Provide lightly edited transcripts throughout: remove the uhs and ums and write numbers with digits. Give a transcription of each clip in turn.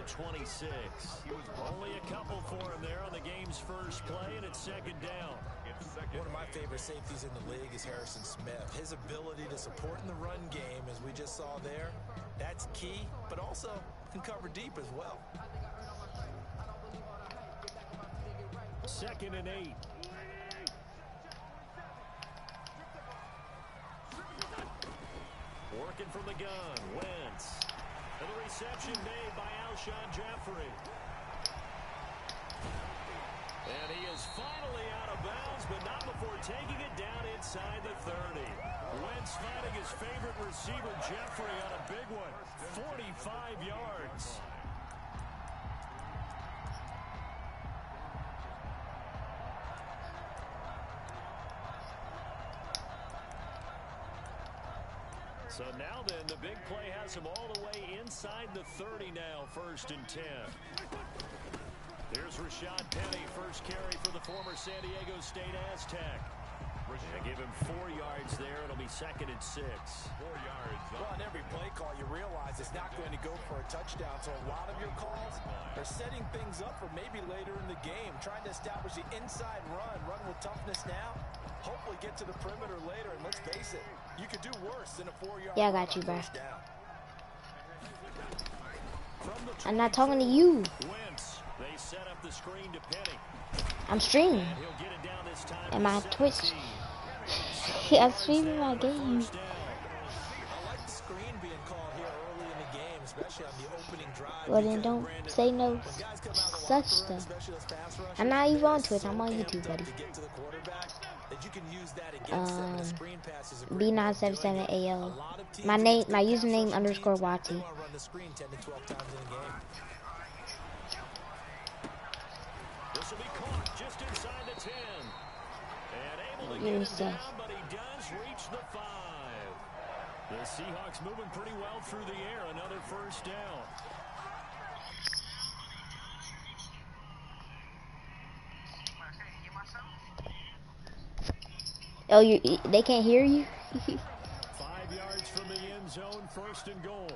26. Only a couple for him there on the game's first play, and it's second down. One of my favorite safeties in the league is Harrison Smith. His ability to support in the run game, as we just saw there, that's key, but also can cover deep as well. 2nd and 8. Working from the gun, Wentz. And the reception made by Alshon Jeffrey. And he is finally out of bounds, but not before taking it down inside the 30. Wentz finding his favorite receiver, Jeffrey, on a big one. 45 yards. So now then, the big play has him all the way inside the 30 now, 1st and 10. Here's Rashad Penny, first carry for the former San Diego State Aztec. They give him 4 yards there. It'll be 2nd and 6. 4 yards. Well, on every play call, you realize it's not going to go for a touchdown. So a lot of your calls are setting things up for maybe later in the game, trying to establish the inside run with toughness now. Hopefully get to the perimeter later, and let's face it, you could do worse than a 4-yard. Yeah, I got you, bro. I'm not talking to you. They set up the screen to Penny. I'm streaming. And my Twitch. I'm streaming my game. I like the screen being called here early in the game, especially on the opening drive. Well, then don't say no such stuff. I'm not even on Twitch. I'm on YouTube, buddy. B977AL. My username _ Watty. This will be caught just inside the 10. And able to get it down, but he does reach the 5. The Seahawks moving pretty well through the air. Another 1st down. Oh, they can't hear you? 5 yards from the end zone, 1st and goal.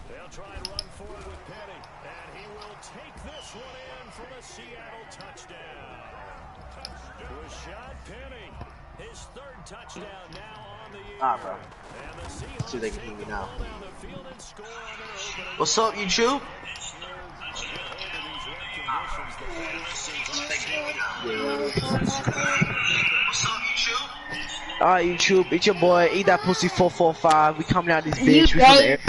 They'll try and run forward with Penny, and he will take this one in for the Seattle touchdown. Rashad Penny, his 3rd touchdown now on the year. Bro. And the Seahawks see if they can hear me now. down the field and score on their opening. What's up, YouTube? Alright, YouTube, it's your boy, eat that pussy 445. We coming out this bitch. We from there.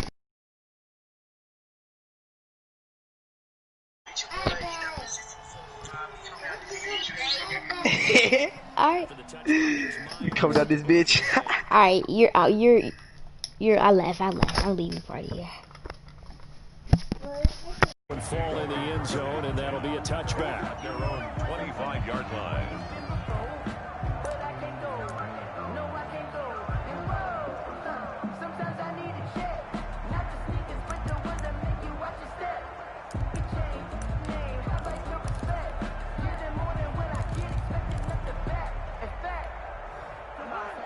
Alright. We coming out this bitch. Alright, you're out. I left. I'm leaving the party here. Fall in the end zone, and that'll be a touchback. Their own 25-yard line.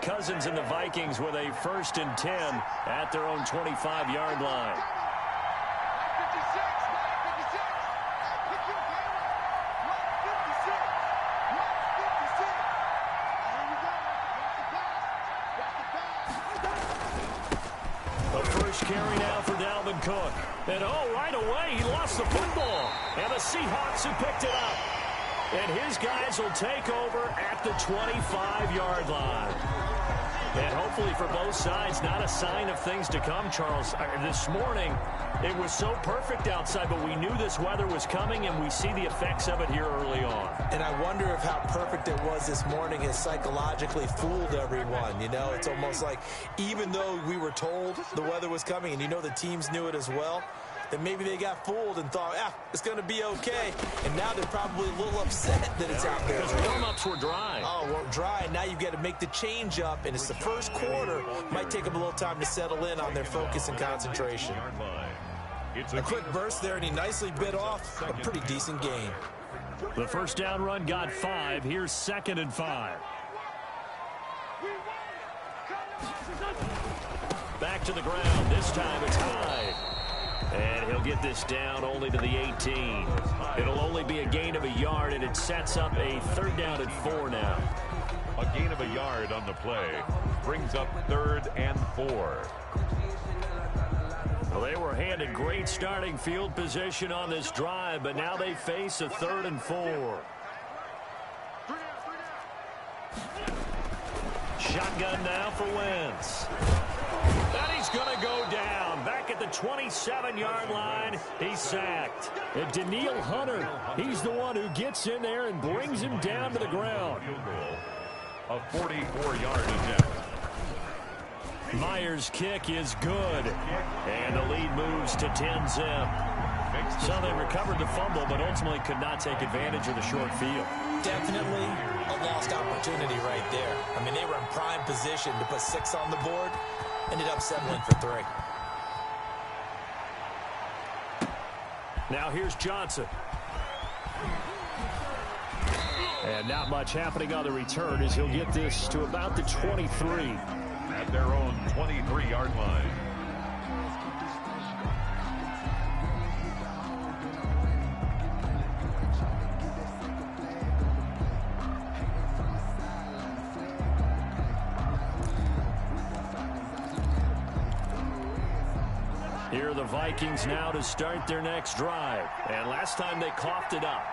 Cousins and the Vikings with a 1st and 10 at their own 25-yard line. Carry now for Dalvin Cook. And right away, he lost the football. And the Seahawks have picked it up. And his guys will take over at the 25-yard line. And hopefully for both sides, not a sign of things to come, Charles. This morning, it was so perfect outside, but we knew this weather was coming, and we see the effects of it here early on. And I wonder if how perfect it was this morning has psychologically fooled everyone. You know, it's almost like even though we were told the weather was coming, and you know the teams knew it as well, that maybe they got fooled and thought, it's going to be okay. And now they're probably a little upset that it's out there. Because warm-ups were dry. Oh, well, dry. Now you've got to make the change up, and it's the first quarter. Might take them a little time to settle in on their focus and concentration. A quick burst there, and he nicely bit off a pretty decent gain. The 1st down run got 5. Here's 2nd and 5. Back to the ground. This time it's high. And he'll get this down only to the 18. It'll only be a gain of a yard, and it sets up a 3rd down and 4 now. A gain of a yard on the play brings up 3rd and 4. Well, they were handed great starting field position on this drive, but now they face a 3rd and 4. Shotgun now for Wentz. And he's going to go down. Back at the 27-yard line, he's sacked. And Daniil Hunter, he's the one who gets in there and brings him down to the ground. A 44-yard attempt. Myers' kick is good. And the lead moves to 10-zip. So they recovered the fumble, but ultimately could not take advantage of the short field. Definitely a lost opportunity right there. I mean, they were in prime position to put 6 on the board. Ended up settling for 3. Now here's Johnson. And not much happening on the return as he'll get this to about the 23. At their own 23-yard line. Here are the Vikings now to start their next drive. And last time they coughed it up,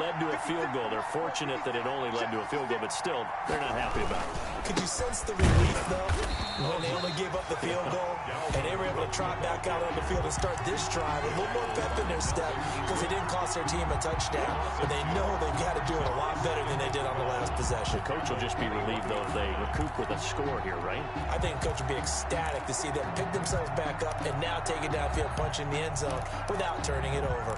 led to a field goal. They're fortunate that it only led to a field goal, but still, they're not happy about it. Could you sense the relief, though, when they only gave up the field goal and they were able to trot back out on the field and start this drive with a little more pep in their step because they didn't cost their team a touchdown, but they know they've got to do it a lot better than they did on the last possession. The coach will just be relieved, though, if they recoup with a score here, right? I think the coach will be ecstatic to see them pick themselves back up and now take it downfield, punch in the end zone without turning it over.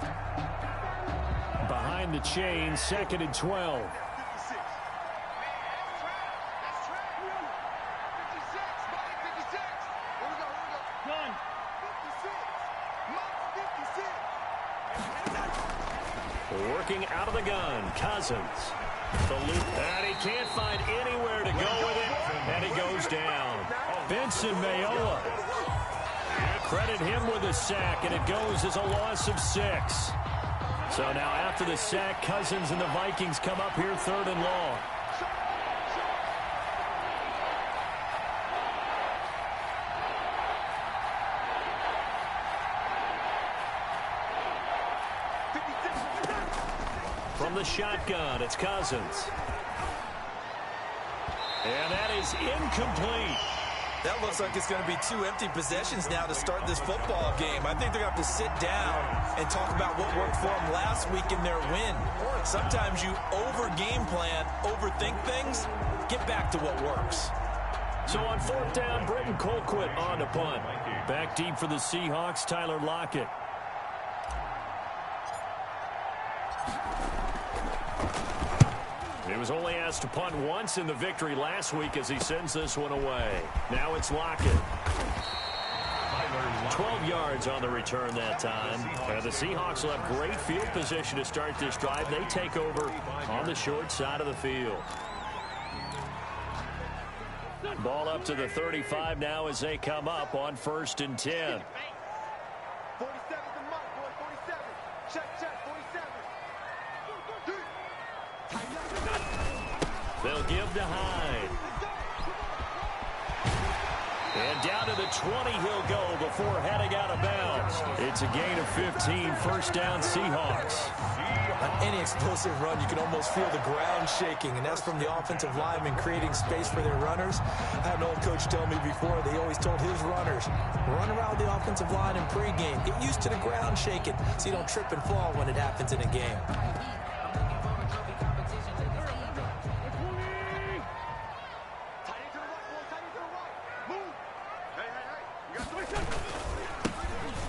Behind the chain, 2nd and 12. Working out of the gun, Cousins. The loop, and he can't find anywhere to go with it, and he goes down. Benson Mayowa. Credit him with a sack, and it goes as a loss of 6. So now after the sack, Cousins and the Vikings come up here 3rd and long. From the shotgun, it's Cousins. And that is incomplete. That looks like it's going to be 2 empty possessions now to start this football game. I think they're going to have to sit down and talk about what worked for them last week in their win. Sometimes you over-game plan, overthink things, get back to what works. So on 4th down, Britton Colquitt on to punt. Back deep for the Seahawks, Tyler Lockett. He was only asked to punt once in the victory last week as he sends this one away. Now it's Lockett. 12 yards on the return that time. The Seahawks will have great field position to start this drive. They take over on the short side of the field. Ball up to the 35 now as they come up on 1st and 10. 47 the mark, boy. 47. Check, 47. They'll give to Hyde. And down to the 20 he'll go before heading out of bounds. It's a gain of 15, 1st down Seahawks. On any explosive run, you can almost feel the ground shaking, and that's from the offensive linemen creating space for their runners. I had an old coach tell me before, they always told his runners, run around the offensive line in pregame. Get used to the ground shaking so you don't trip and fall when it happens in a game.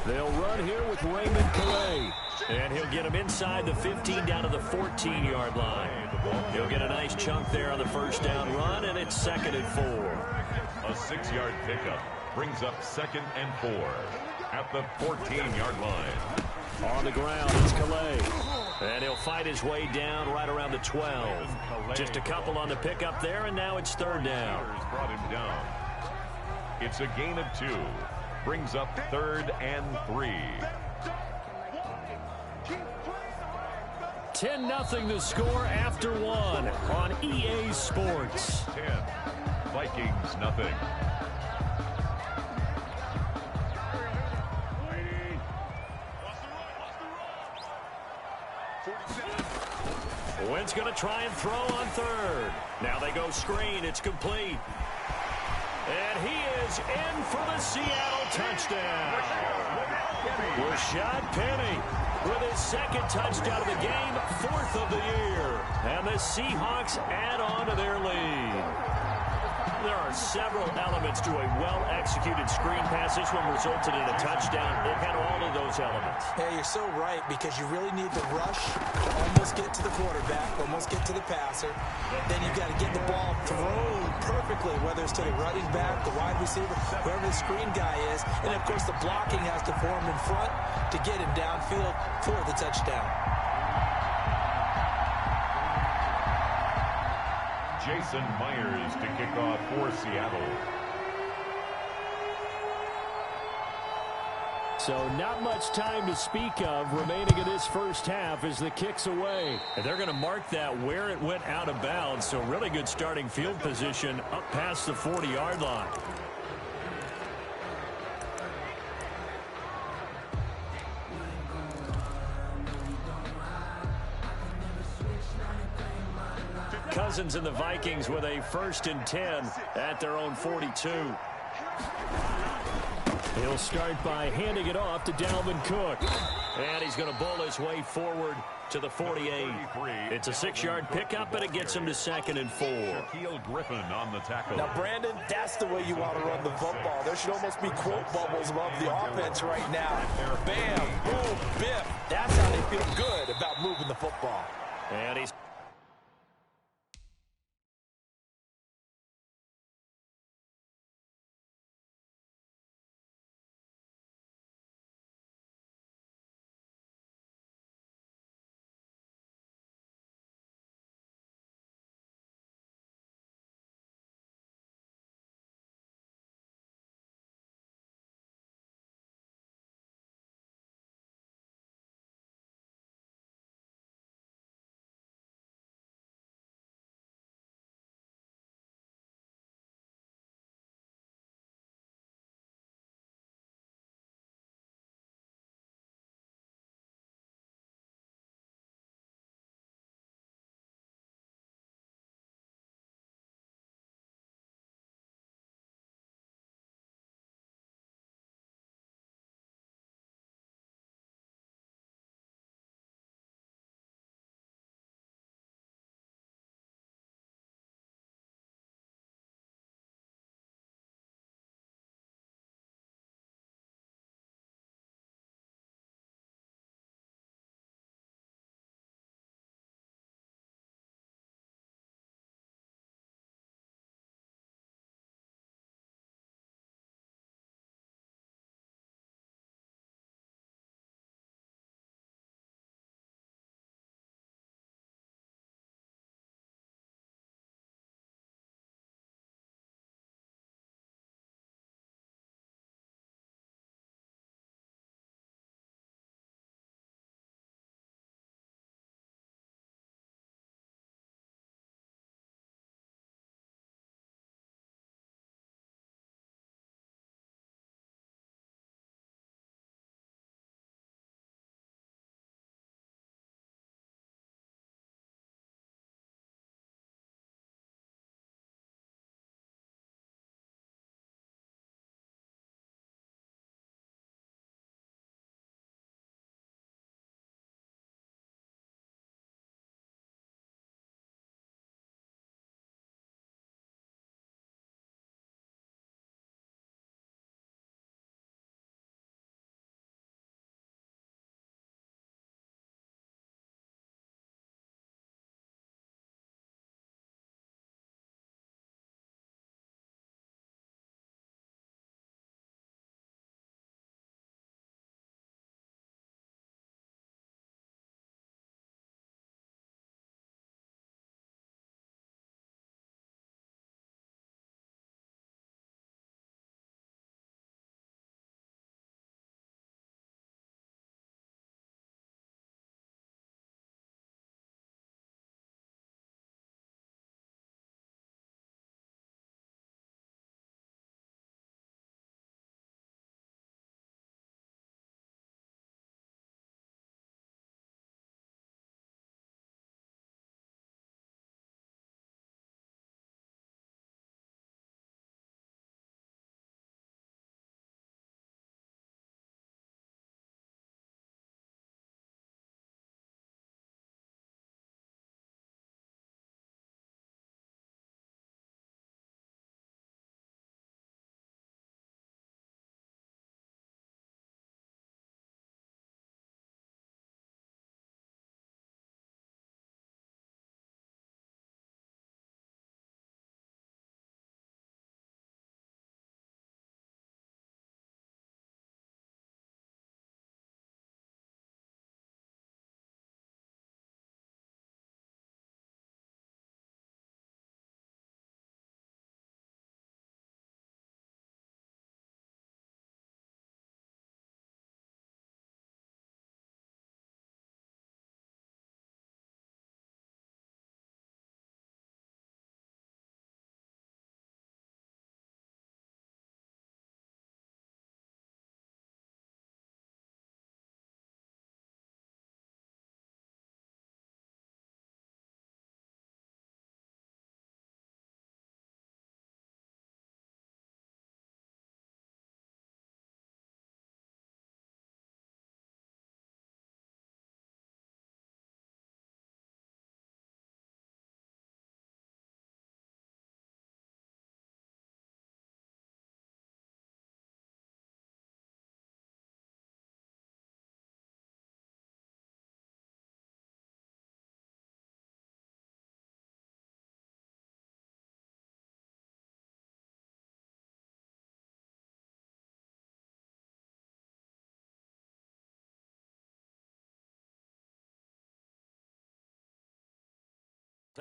They'll run here with Raymond Calais. And he'll get him inside the 15 down to the 14-yard line. He'll get a nice chunk there on the 1st down run, and it's 2nd and 4. A 6-yard pickup brings up 2nd and 4 at the 14-yard line. On the ground, it's Calais. And he'll fight his way down right around the 12. Just a couple on the pickup there, and now it's 3rd down. Brought him down. It's a gain of 2. Brings up 3rd and 3. 10-0 the score after 1 on EA Sports. 10. Vikings nothing. Wynn's going to try and throw on 3rd. Now they go screen. It's complete. And he is in for the Seattle touchdown. Rashad Penny with his 2nd touchdown of the game, 4th of the year. And the Seahawks add on to their lead. There are several elements to a well-executed screen pass. This one resulted in a touchdown. It had all of those elements. Yeah, you're so right, because you really need to rush, almost get to the quarterback, almost get to the passer. Then you've got to get the ball thrown perfectly, whether it's to the running back, the wide receiver, whoever the screen guy is. And, of course, the blocking has to form in front to get him downfield for the touchdown. Jason Myers to kick off for Seattle. So not much time to speak of remaining in this first half as the kick's away. And they're going to mark that where it went out of bounds. So really good starting field position up past the 40-yard line. Cousins and the Vikings with a 1st and 10 at their own 42. He'll start by handing it off to Dalvin Cook. And he's going to bowl his way forward to the 48. It's a 6-yard pickup, and it gets him to 2nd and 4. Shaquille Griffin on the tackle. Now, Brandon, that's the way you want to run the football. There should almost be quote bubbles above the offense right now. Bam, boom, biff. That's how they feel good about moving the football. And he's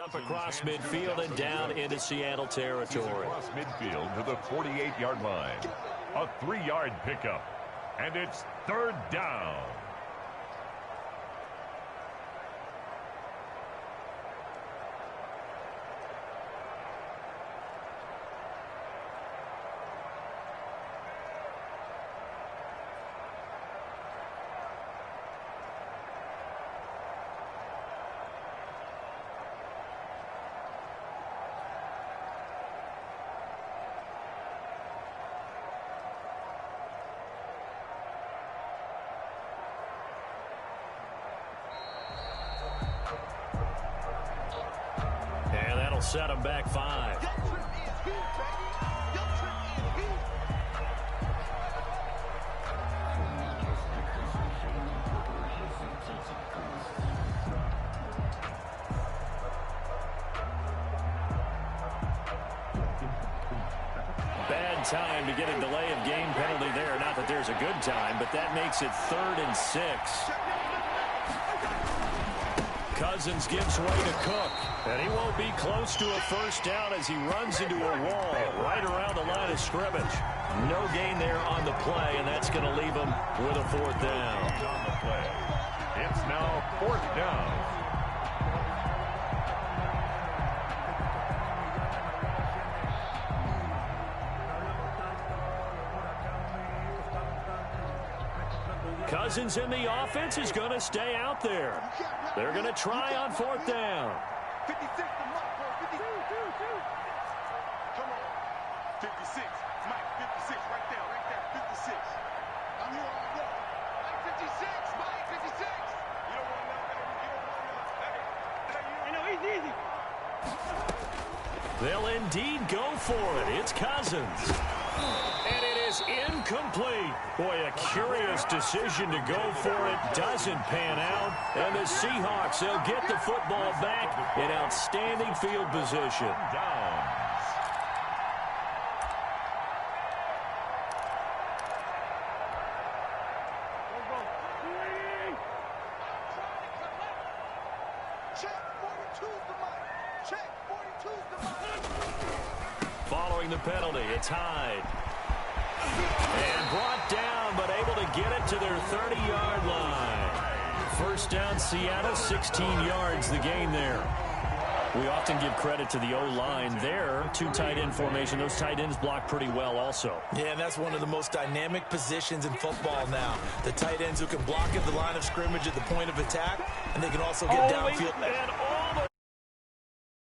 Up across midfield and down into Seattle territory. Across midfield to the 48-yard line. A 3-yard pickup. And it's third down. And that'll set him back 5. Bad time to get a delay of game penalty there. Not that there's a good time, but that makes it 3rd and 6. Cousins gives way to Cook, and he won't be close to a first down as he runs into a wall right around the line of scrimmage. No gain there on the play, and that's going to leave him with a 4th down. On the play. It's now 4th down. Cousins in the offense is going to stay out there. They're going to try on 4th down. 56 to Mike, boy. 52. Come on. 56. Mike, 56. Right there. 56. I'm here all day. Mike, 56. Mike, 56. You don't want that, baby. You don't want that. Hey, no, he's easy. They'll indeed go for it. It's Cousins. And it is incomplete. Boy, a curious decision to go for it. Doesn't pan out. And the Seahawks, they'll get the football back in outstanding field position. Downs. Check 42's the mic. Check 42's the mic. Following the penalty, it's Hyde. And brought down, but able to get it to their 30-yard line. First down, Seattle, 16 yards, the gain there. We often give credit to the O-line there. 2 tight end formation. Those tight ends block pretty well also. Yeah, and that's one of the most dynamic positions in football now. The tight ends who can block at the line of scrimmage at the point of attack, and they can also get downfield. And